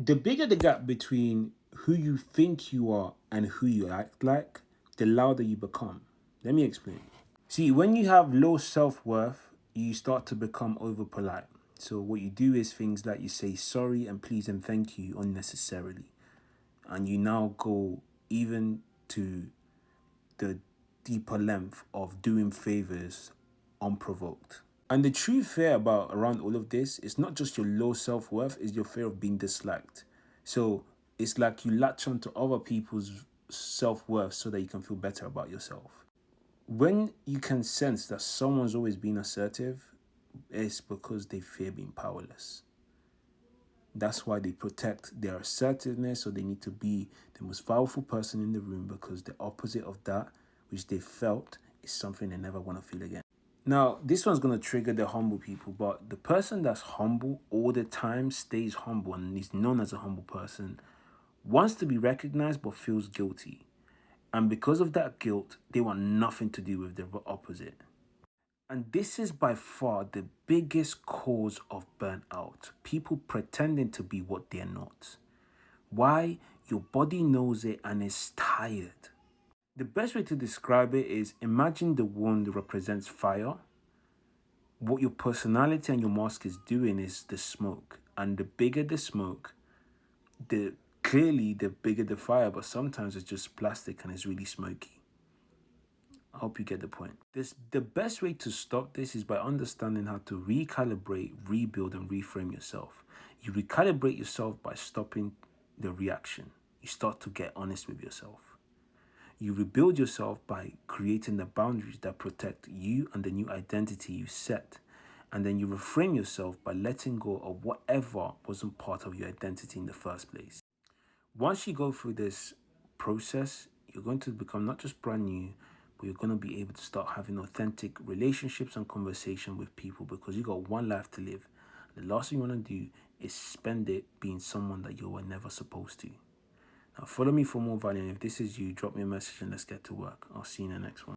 The bigger the gap between who you think you are and who you act like, the louder you become. Let me explain. See, when you have low self worth, you start to become over polite. So, what you do is things like you say sorry and please and thank you unnecessarily. And you now go even to the deeper length of doing favors unprovoked. And the true fear about around all of this is not just your low self worth, it's your fear of being disliked. So it's like you latch onto other people's self worth so that you can feel better about yourself. When you can sense that someone's always been assertive, it's because they fear being powerless. That's why they protect their assertiveness, so they need to be the most powerful person in the room because the opposite of that, which they felt, is something they never want to feel again. Now, this one's going to trigger the humble people, but the person that's humble all the time stays humble and is known as a humble person wants to be recognized but feels guilty. And because of that guilt, they want nothing to do with the opposite. And this is by far the biggest cause of burnout. People pretending to be what they're not. Why? Your body knows it and is tired. The best way to describe it is imagine the wound represents fire. What your personality and your mask is doing is the smoke. And the bigger the smoke, the clearly the bigger the fire, but sometimes it's just plastic and it's really smoky. I hope you get the point. The best way to stop this is by understanding how to recalibrate, rebuild, and reframe yourself. You recalibrate yourself by stopping the reaction. You start to get honest with yourself. You rebuild yourself by creating the boundaries that protect you and the new identity you set. And then you reframe yourself by letting go of whatever wasn't part of your identity in the first place. Once you go through this process, you're going to become not just brand new, but you're going to be able to start having authentic relationships and conversation with people because you got one life to live. The last thing you want to do is spend it being someone that you were never supposed to. Now, follow me for more value. And if this is you, drop me a message and let's get to work. I'll see you in the next one.